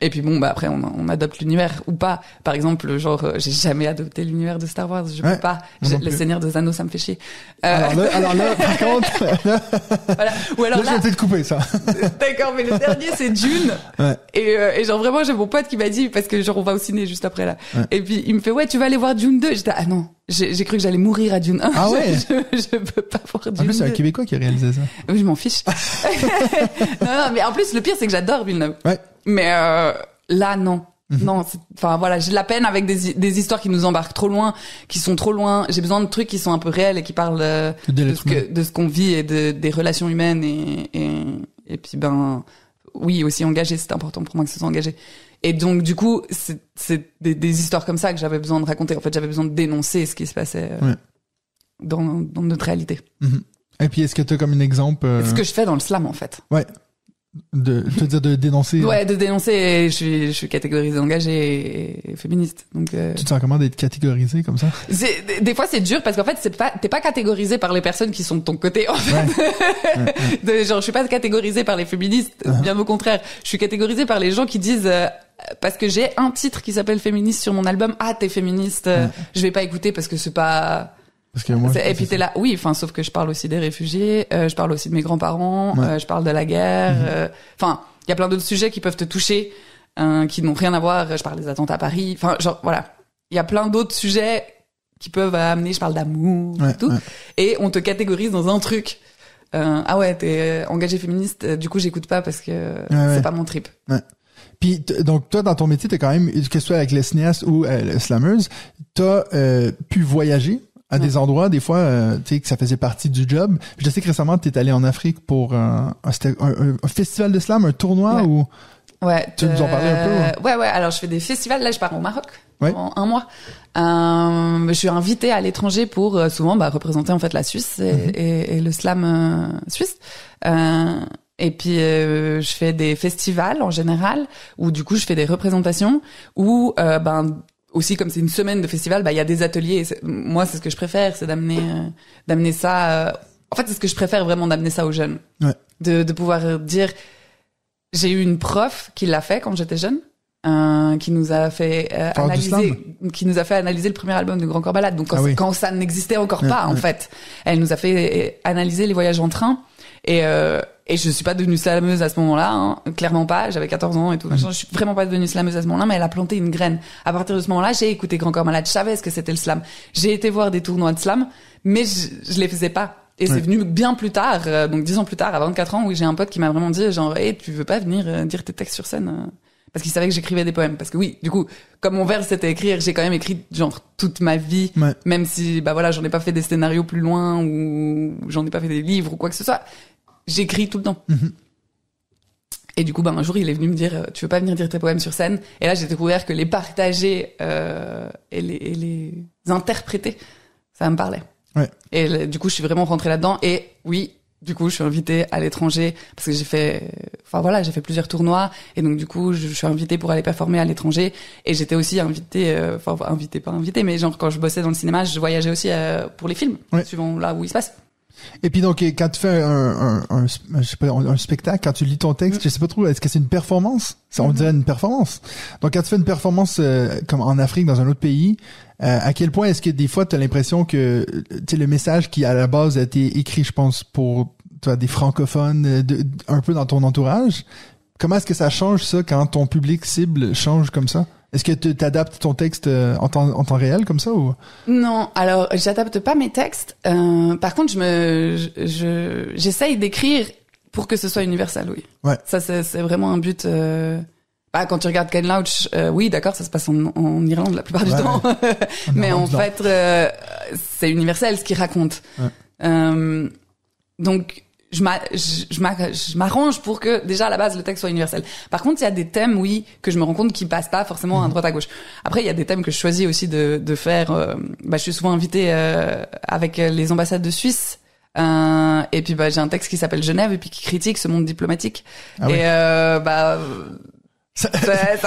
Et puis bon, bah après on adopte l'univers ou pas. Par exemple, genre j'ai jamais adopté l'univers de Star Wars, je peux pas. Le Seigneur des Anneaux, ça me fait chier. Alors là, par contre, voilà. Ou alors là, je vais peut-être couper ça. D'accord, mais le dernier c'est Dune. Et genre vraiment j'ai mon pote qui m'a dit, parce que genre on va au ciné juste après là. Et puis il me fait ouais, tu vas aller voir Dune 2. J'étais ah non. J'ai cru que j'allais mourir à Dune 1. Ah ouais. Je peux pas voir Dune 2. En plus, c'est un Québécois qui a réalisé ça. Oui, je m'en fiche. non, mais en plus, le pire, c'est que j'adore Villeneuve. Ouais. Mais là, non. Non, enfin voilà, j'ai de la peine avec des histoires qui nous embarquent trop loin, qui sont trop loin. J'ai besoin de trucs qui sont un peu réels et qui parlent de ce qu'on vit et des relations humaines et puis ben oui, aussi engagé, c'est important pour moi que ce soit engagé. Et donc du coup, c'est des histoires comme ça que j'avais besoin de raconter. En fait, j'avais besoin de dénoncer ce qui se passait dans notre réalité. Et puis est-ce que tu as comme un exemple C'est ce que je fais dans le slam en fait. Ouais. De dénoncer. Ouais, de dénoncer. Et je suis catégorisée engagée et féministe. Donc tu te sens comment d'être catégorisée comme ça? Des fois c'est dur parce qu'en fait t'es pas catégorisé par les personnes qui sont de ton côté en fait. Genre je suis pas catégorisée par les féministes, bien au contraire. Je suis catégorisée par les gens qui disent parce que j'ai un titre qui s'appelle féministe sur mon album. Ah t'es féministe, je vais pas écouter parce que c'est pas. Parce que moi, et puis t'es là, oui, enfin, sauf que je parle aussi des réfugiés, je parle aussi de mes grands-parents, je parle de la guerre, enfin, il y a plein d'autres sujets qui peuvent te toucher, qui n'ont rien à voir, je parle des attentats à Paris, enfin, genre, voilà. Il y a plein d'autres sujets qui peuvent amener, je parle d'amour, tout, et on te catégorise dans un truc. Ah ouais, t'es engagé féministe, du coup, j'écoute pas parce que c'est pas mon trip. Puis donc toi dans ton métier t'as quand même, que ce soit avec les cinéastes ou les slammers, t'as pu voyager à des endroits, des fois, tu sais, que ça faisait partie du job. Je sais que récemment, t'es allé en Afrique pour c'était un festival de slam, un tournoi ou... Ouais. Tu nous en parlais un peu? Ouais. Alors, je fais des festivals. Là, je pars au Maroc. En 1 mois. Je suis invitée à l'étranger pour souvent représenter en fait la Suisse et le slam suisse. Et puis je fais des festivals en général où du coup je fais des représentations où aussi comme c'est une semaine de festival, il y a des ateliers. Moi, c'est ce que je préfère, c'est d'amener ça. En fait, c'est ce que je préfère vraiment, d'amener ça aux jeunes, de pouvoir dire. J'ai eu une prof qui l'a fait quand j'étais jeune, qui nous a fait analyser le premier album de Grand Corps Malade. Donc quand ça n'existait encore pas, en fait, elle nous a fait analyser les voyages en train. Et je suis pas devenue slameuse à ce moment-là, clairement pas. J'avais 14 ans et tout. Je suis vraiment pas devenue slameuse à ce moment-là, mais elle a planté une graine. À partir de ce moment-là, j'ai écouté Grand Corps Malade. Je savais ce que c'était le slam. J'ai été voir des tournois de slam, mais je les faisais pas. Et c'est venu bien plus tard, donc 10 ans plus tard, à 24 ans, où j'ai un pote qui m'a vraiment dit, genre, hey, tu veux pas venir dire tes textes sur scène parce qu'il savait que j'écrivais des poèmes. Parce que oui, du coup, comme mon verbe c'était écrire, j'ai quand même écrit genre toute ma vie, même si j'en ai pas fait des scénarios plus loin ou j'en ai pas fait des livres ou quoi que ce soit. J'écris tout le temps. Et du coup, un jour, il est venu me dire, tu veux pas venir dire tes poèmes sur scène? Et là, j'ai découvert que les partager et les interpréter, ça me parlait. Et du coup, je suis vraiment rentrée là-dedans. Et oui, du coup, je suis invitée à l'étranger parce que j'ai fait plusieurs tournois. Et donc, du coup, je suis invitée pour aller performer à l'étranger. Et j'étais aussi invitée, mais genre, quand je bossais dans le cinéma, je voyageais aussi pour les films, suivant là où il se passe. Et puis donc quand tu fais un spectacle, quand tu lis ton texte, je sais pas trop, est-ce que c'est une performance? On dirait une performance. Donc quand tu fais une performance comme en Afrique dans un autre pays, À quel point est-ce que des fois t'as l'impression que le message qui à la base a été écrit, je pense, pour des francophones, un peu dans ton entourage, comment est-ce que ça change ça quand ton public cible change comme ça? Est-ce que tu t'adaptes ton texte en temps réel comme ça ou? Non, alors j'adapte pas mes textes. Par contre, j'essaye d'écrire pour que ce soit universel, oui. Ouais. Ça c'est vraiment un but. Quand tu regardes Ken Loach, oui, d'accord, ça se passe en Irlande la plupart du temps. Mais en fait, c'est universel ce qu'il raconte. Ouais. Donc je m'arrange pour que déjà à la base le texte soit universel. Par contre, il y a des thèmes, oui, que je me rends compte qui passent pas forcément à droite à gauche. Après, il y a des thèmes que je choisis aussi de faire. Je suis souvent invitée avec les ambassades de Suisse. Et puis j'ai un texte qui s'appelle Genève et puis qui critique ce monde diplomatique. Ah et ça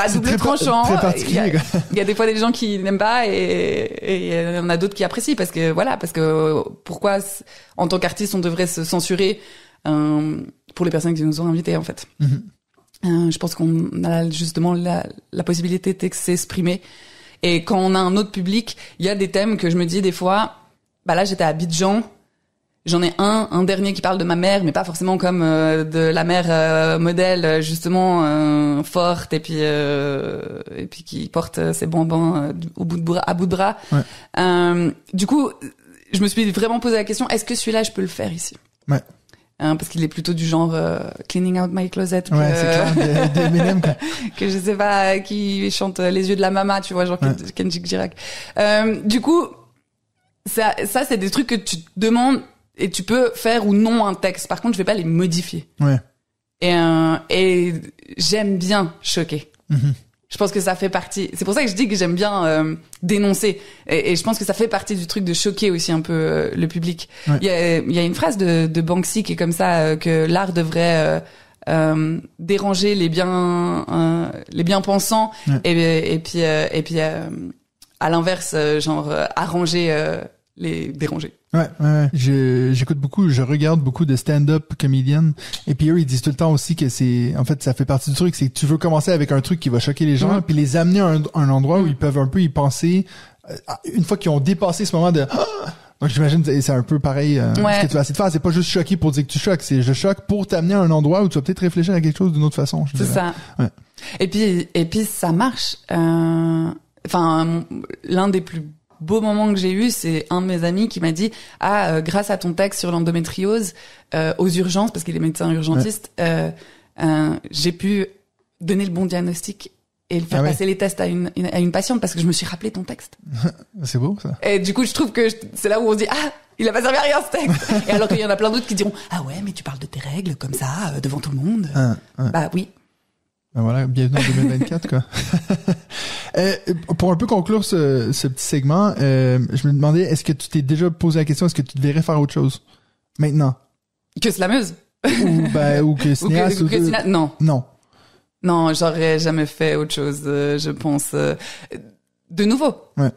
a double tranchant. Très particulier. Il y a des fois des gens qui n'aiment pas et il y en a d'autres qui apprécient parce que pourquoi en tant qu'artiste on devrait se censurer pour les personnes qui nous ont invités en fait. Mm-hmm. Je pense qu'on a justement la possibilité de s'exprimer et quand on a un autre public, il y a des thèmes que je me dis des fois, là j'étais à Abidjan. J'en ai un dernier qui parle de ma mère, mais pas forcément comme de la mère modèle justement forte et puis qui porte ses bonbons à bout de bras. Ouais. Du coup, je me suis vraiment posé la question, est-ce que celui-là je peux le faire ici? Ouais. Parce qu'il est plutôt du genre cleaning out my closet. Ouais, c'est clair, d'Eminem quoi. Que je sais pas, qui chante les yeux de la mama, tu vois, genre Kendrick Girac. Du coup, ça c'est des trucs que tu te demandes. Et tu peux faire ou non un texte. Par contre, je vais pas les modifier. Ouais. Et j'aime bien choquer. Mm-hmm. Je pense que ça fait partie. C'est pour ça que je dis que j'aime bien dénoncer. Et je pense que ça fait partie du truc de choquer aussi un peu le public. Ouais. Il y a une phrase de Banksy qui est comme ça que l'art devrait déranger les bien pensants et puis à l'inverse arranger les déranger. Ouais. Je regarde beaucoup de stand-up comedians et puis eux ils disent tout le temps aussi que en fait ça fait partie du truc, c'est que tu veux commencer avec un truc qui va choquer les gens puis les amener à un endroit où ils peuvent un peu y penser une fois qu'ils ont dépassé ce moment de donc j'imagine que c'est un peu pareil ce que tu vas essayer de faire, c'est pas juste choquer pour dire que tu choques, c'est je choque pour t'amener à un endroit où tu vas peut-être réfléchir à quelque chose d'une autre façon. C'est ça. Ouais. Et puis ça marche. L'un des plus beau moment que j'ai eu, c'est un de mes amis qui m'a dit grâce à ton texte sur l'endométriose aux urgences, parce qu'il est médecin urgentiste, j'ai pu donner le bon diagnostic et faire passer les tests à une patiente parce que je me suis rappelé ton texte. C'est beau ça. Et du coup je trouve que c'est là où on se dit il a pas servi à rien ce texte. Et alors qu'il y en a plein d'autres qui diront mais tu parles de tes règles comme ça devant tout le monde. Bah oui. Ben voilà, bienvenue en 2024 quoi. Pour un peu conclure ce petit segment, je me demandais, est-ce que tu t'es déjà posé la question, est-ce que tu devrais faire autre chose maintenant? Que slameuse? ou que cinéaste? Non, j'aurais jamais fait autre chose, je pense. De nouveau. Ouais.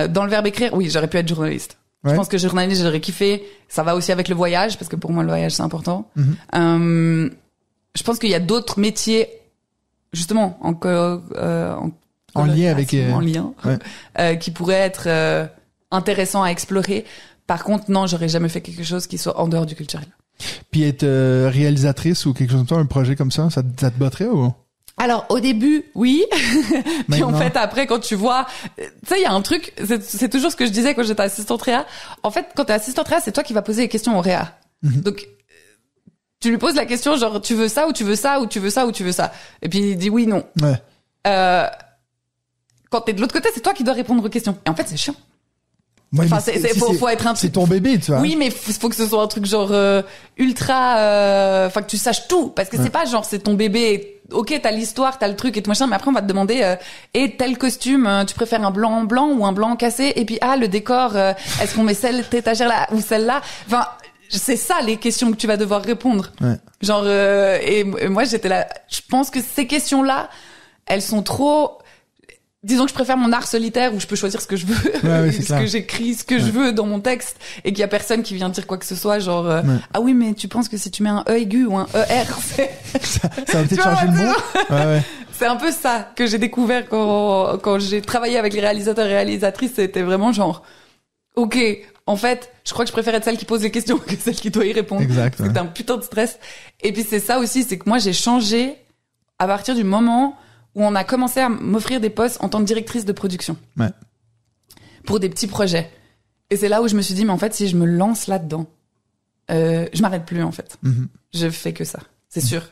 Dans le verbe écrire, oui, j'aurais pu être journaliste. Ouais. Je pense que journaliste, j'aurais kiffé. Ça va aussi avec le voyage, parce que pour moi, le voyage, c'est important. Mm-hmm. Je pense qu'il y a d'autres métiers justement en lien avec qui pourrait être intéressant à explorer. Par contre, non, j'aurais jamais fait quelque chose qui soit en dehors du culturel. Puis être réalisatrice ou quelque chose comme ça, un projet comme ça te botterait ou? Alors au début, oui. Puis en fait après quand tu vois, tu sais il y a un truc, c'est toujours ce que je disais quand j'étais assistante réa. En fait, quand t'es assistante réa, c'est toi qui vas poser les questions au réa. Mm-hmm. Donc tu lui poses la question genre tu veux ça ou tu veux ça ou tu veux ça ou tu veux ça et puis il dit oui non. Ouais. Quand t'es de l'autre côté, c'est toi qui dois répondre aux questions. Et en fait, c'est chiant. Ouais, faut être un truc. C'est ton bébé, tu vois. Oui, mais faut que ce soit un truc genre ultra que tu saches tout parce que c'est pas genre c'est ton bébé. OK, t'as l'histoire, t'as le truc et tout machin, mais après on va te demander et tel costume, tu préfères un blanc ou un blanc cassé et puis le décor, est-ce qu'on met cette étagère là ou celle-là? Enfin, c'est ça les questions que tu vas devoir répondre. Ouais. Genre et moi j'étais là, je pense que ces questions-là, elles sont trop. Disons que je préfère mon art solitaire où je peux choisir ce que je veux, ce que j'écris, ce que je veux dans mon texte et qu'il y a personne qui vient dire quoi que ce soit, genre ah oui mais tu penses que si tu mets un E aigu ou un ER, ça va peut-être changer le mot. c'est un peu ça que j'ai découvert quand j'ai travaillé avec les réalisateurs et réalisatrices. C'était vraiment genre, ok, en fait, je crois que je préfère être celle qui pose les questions que celle qui doit y répondre. Exact. Parce que t'as un putain de stress. Et puis c'est ça aussi, c'est que moi j'ai changé à partir du moment où on a commencé à m'offrir des postes en tant que directrice de production. Ouais. Pour des petits projets. Et c'est là où je me suis dit, mais en fait, si je me lance là-dedans, je m'arrête plus, en fait. Je fais que ça. C'est sûr.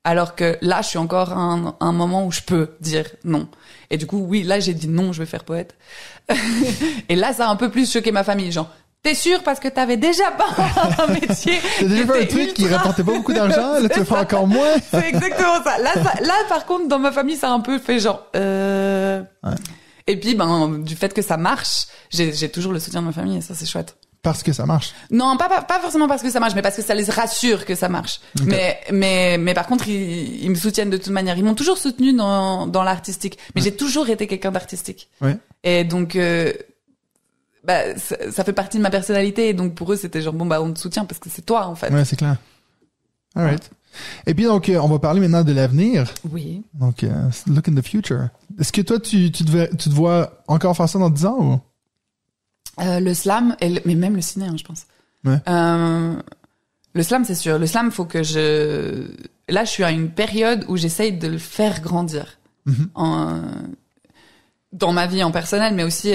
Alors que là, je suis encore à un moment où je peux dire non. Et du coup, oui, là, j'ai dit non, je vais faire poète. Et là, ça a un peu plus choqué ma famille. Genre, t'es sûr parce que t'avais déjà pas un métier. T'as déjà fait un truc qui rapportait pas beaucoup d'argent, là, tu vas faire encore moins. C'est exactement ça. Là, par contre, dans ma famille, ça a un peu fait genre, Ouais. Et puis, du fait que ça marche, j'ai toujours le soutien de ma famille et ça, c'est chouette. Parce que ça marche. Non, pas forcément parce que ça marche, mais parce que ça les rassure que ça marche. Okay. Mais par contre, ils me soutiennent de toute manière. Ils m'ont toujours soutenu dans l'artistique. Mais j'ai toujours été quelqu'un d'artistique. Ouais. Et donc, ça fait partie de ma personnalité. Et donc, pour eux, c'était genre, on te soutient parce que c'est toi, en fait. Ouais, c'est clair. All right. Et puis, donc, on va parler maintenant de l'avenir. Oui. Donc, look in the future. Est-ce que toi, tu te vois encore faire ça dans 10 ans ou? Le slam, mais même le ciné, hein, je pense. Ouais. Le slam, c'est sûr. Le slam, faut que là, je suis à une période où j'essaye de le faire grandir. Dans ma vie en personnel, mais aussi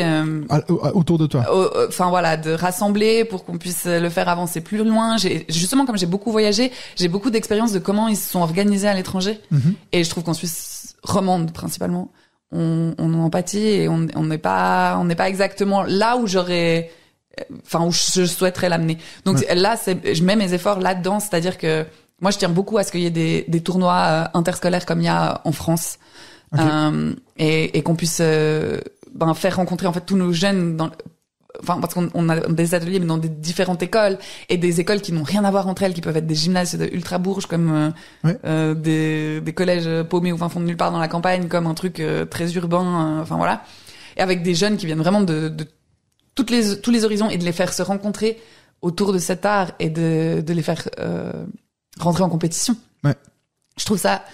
autour de toi. Enfin voilà, de rassembler pour qu'on puisse le faire avancer plus loin. Justement, comme j'ai beaucoup voyagé, j'ai beaucoup d'expériences de comment ils se sont organisés à l'étranger. Et je trouve qu'en Suisse romande principalement, on en empathie et on n'est pas exactement là où où je souhaiterais l'amener. Donc là, je mets mes efforts là-dedans, c'est-à-dire que moi, je tiens beaucoup à ce qu'il y ait des tournois interscolaires comme il y a en France. Okay. Et qu'on puisse faire rencontrer en fait tous nos jeunes parce qu'on a des ateliers mais dans des différentes écoles et des écoles qui n'ont rien à voir entre elles, qui peuvent être des gymnases de ultra bourges comme des collèges paumés au fin fond de nulle part dans la campagne, comme un truc très urbain, voilà, et avec des jeunes qui viennent vraiment de tous les horizons, et de les faire se rencontrer autour de cet art et de les faire rentrer en compétition. Ouais. Je trouve ça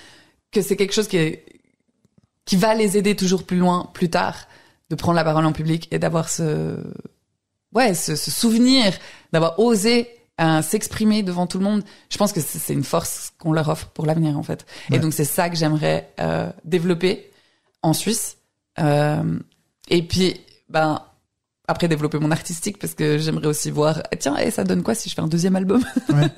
que c'est quelque chose qui va les aider toujours plus loin, plus tard, de prendre la parole en public et d'avoir ce souvenir, d'avoir osé s'exprimer devant tout le monde. Je pense que c'est une force qu'on leur offre pour l'avenir, en fait. Ouais. Et donc, c'est ça que j'aimerais développer en Suisse. Et puis, après développer mon artistique, parce que j'aimerais aussi voir, tiens, ça donne quoi si je fais un deuxième album? Ouais.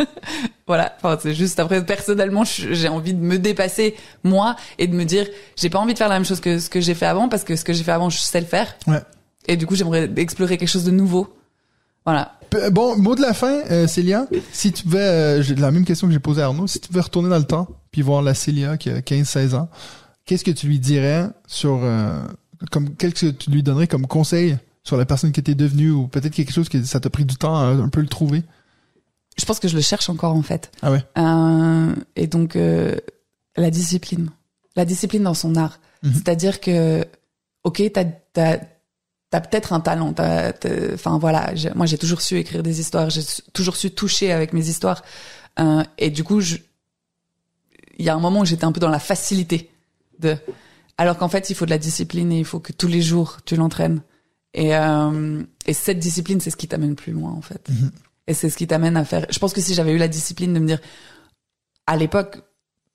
Voilà. Enfin, c'est juste, après, personnellement, j'ai envie de me dépasser, moi, et de me dire, j'ai pas envie de faire la même chose que ce que j'ai fait avant, parce que ce que j'ai fait avant, je sais le faire. Ouais. Et du coup, j'aimerais explorer quelque chose de nouveau. Voilà. Bon, mot de la fin, Célia. Si tu pouvais, j'ai la même question que j'ai posée à Arnaud, si tu pouvais retourner dans le temps, puis voir la Célia qui a 15-16 ans, qu'est-ce que tu lui dirais sur, qu'est-ce que tu lui donnerais comme conseil sur la personne que t'es devenue, ou peut-être quelque chose que ça t'a pris du temps à un peu le trouver? Je pense que je le cherche encore, en fait. Ah ouais. Et donc, la discipline dans son art. C'est-à-dire que, ok, t'as peut-être un talent, voilà, moi j'ai toujours su écrire des histoires, j'ai toujours su toucher avec mes histoires, et du coup, il y a un moment où j'étais un peu dans la facilité alors qu'en fait, il faut de la discipline et il faut que tous les jours tu l'entraînes. Et cette discipline, c'est ce qui t'amène plus loin, en fait. Et c'est ce qui t'amène à faire. Je pense que si j'avais eu la discipline de me dire, à l'époque,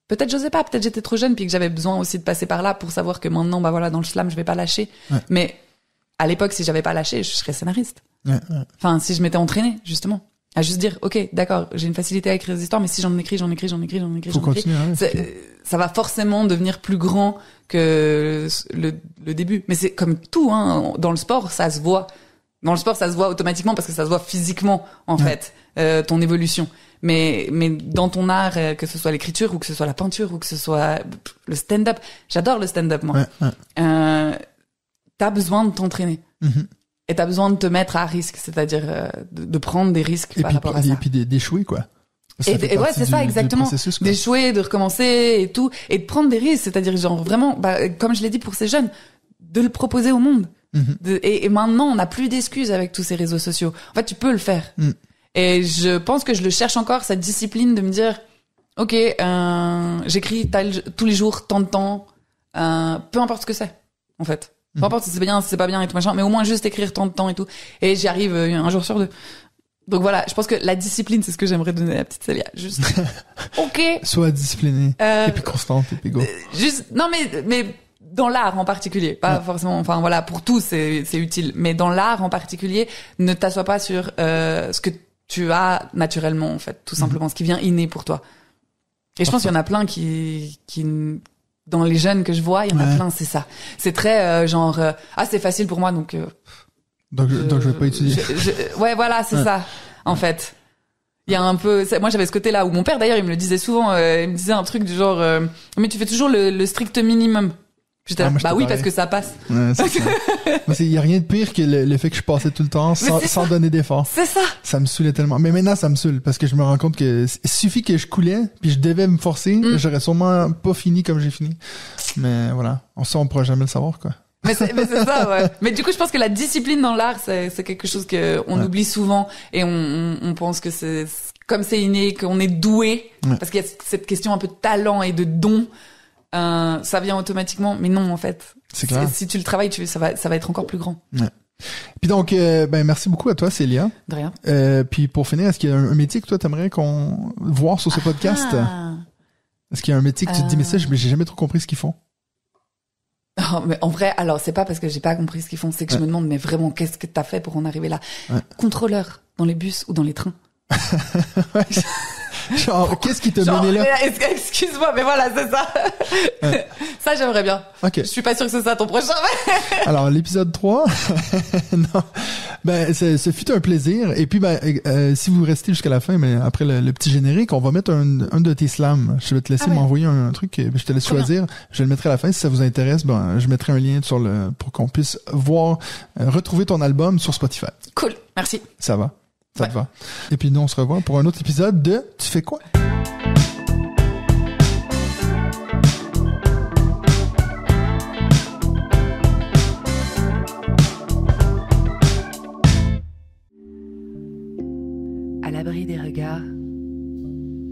peut-être j'osais pas, peut-être j'étais trop jeune, puis que j'avais besoin aussi de passer par là pour savoir que maintenant, voilà, dans le slam, je vais pas lâcher. Ouais. Mais à l'époque, si j'avais pas lâché, je serais scénariste. Ouais. Enfin, si je m'étais entraînée, justement, à juste dire, ok, d'accord, j'ai une facilité à écrire des histoires, mais si j'en écris, faut continuer, ça va forcément devenir plus grand que le début. Mais c'est comme tout, hein, dans le sport, ça se voit. Dans le sport, ça se voit automatiquement parce que ça se voit physiquement, en fait, ton évolution. Mais dans ton art, que ce soit l'écriture ou que ce soit la peinture ou que ce soit le stand-up, j'adore le stand-up, moi. T'as besoin de t'entraîner. Et t'as besoin de te mettre à risque, c'est-à-dire de prendre des risques par rapport à ça. Et puis d'échouer, quoi. Et ouais, c'est ça, exactement. D'échouer, de recommencer et tout. Et de prendre des risques, c'est-à-dire genre vraiment, comme je l'ai dit pour ces jeunes, de le proposer au monde. Et maintenant, on n'a plus d'excuses avec tous ces réseaux sociaux. En fait, tu peux le faire. Et je pense que je le cherche encore, cette discipline de me dire, ok, j'écris tous les jours tant de temps, peu importe ce que c'est, en fait. Peu importe si c'est bien, si c'est pas bien et tout machin, mais au moins juste écrire tant de temps et tout. Et j'y arrive un jour sur deux. Donc voilà, je pense que la discipline, c'est ce que j'aimerais donner à la petite Célia. Juste, ok. Sois disciplinée, et puis constante, et puis go. Juste, non mais dans l'art en particulier, pas forcément, enfin voilà, pour tous c'est utile, mais dans l'art en particulier, ne t'assois pas sur ce que tu as naturellement, en fait, tout simplement, ce qui vient inné pour toi. Et je pense qu'il y en a plein qui dans les jeunes que je vois, il y en a plein, c'est ça. C'est très genre c'est facile pour moi, donc je vais pas étudier. Ouais, voilà, c'est ça. En fait, il y a un peu. Moi, j'avais ce côté-là où mon père, d'ailleurs, il me le disait souvent. Il me disait un truc du genre, mais tu fais toujours le strict minimum. J'étais là, oui, parce que ça passe. Ouais, c'est ça. Moi, il y a rien de pire que le fait que je passais tout le temps sans donner d'effort. C'est ça. Ça me saoulait tellement. Mais maintenant, ça me saoule parce que je me rends compte que il suffit que je coulais puis je devais me forcer, j'aurais sûrement pas fini comme j'ai fini. Mais voilà, on pourra jamais le savoir, quoi. Mais c'est ça, ouais. Mais du coup, je pense que la discipline dans l'art, c'est quelque chose que on oublie souvent et on pense que c'est comme c'est inné, qu'on est doué, parce qu'il y a cette question un peu de talent et de don. Ça vient automatiquement, mais non, en fait. C'est clair. Si tu le travailles, ça va être encore plus grand. Ouais. Puis donc, merci beaucoup à toi, Célia. De rien. Puis pour finir, est-ce qu'il y a un métier que toi t'aimerais qu'on voir sur ce podcast? Est-ce qu'il y a un métier que tu te dis, mais ça, j'ai jamais trop compris ce qu'ils font? Oh, mais en vrai, alors c'est pas parce que j'ai pas compris ce qu'ils font, c'est que je me demande, mais vraiment, qu'est-ce que t'as fait pour en arriver là? Contrôleur dans les bus ou dans les trains? Genre, qu'est-ce qui t'a mené là? Excuse-moi, mais voilà, c'est ça. Ça, j'aimerais bien. Ok. Je suis pas sûre que c'est ça ton prochain. Alors, l'épisode 3. Non. Ce fut un plaisir. Et puis, si vous restez jusqu'à la fin, mais après le petit générique, on va mettre un de tes slams. Je vais te laisser m'envoyer un truc. Je te laisse choisir. Je le mettrai à la fin. Si ça vous intéresse, je mettrai un lien pour qu'on puisse retrouver ton album sur Spotify. Cool. Merci. Ça va? Ça te va. Et puis nous, on se revoit pour un autre épisode de Tu fais quoi? À l'abri des regards,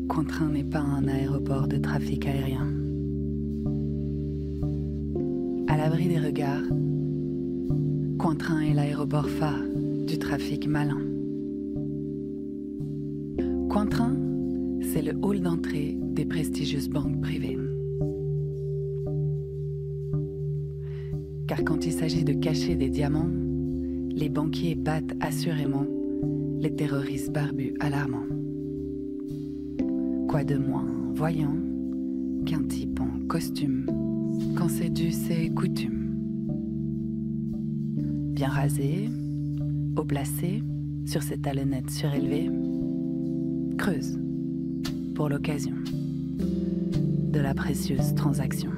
Cointrin n'est pas un aéroport de trafic aérien. À l'abri des regards, Cointrin est l'aéroport phare du trafic malin. Cointrin, c'est le hall d'entrée des prestigieuses banques privées. Car quand il s'agit de cacher des diamants, les banquiers battent assurément les terroristes barbus alarmants. Quoi de moins voyant qu'un type en costume, quand c'est dû, c'est coutume. Bien rasé, haut placé, sur ses talonnettes surélevées, creuse pour l'occasion de la précieuse transaction.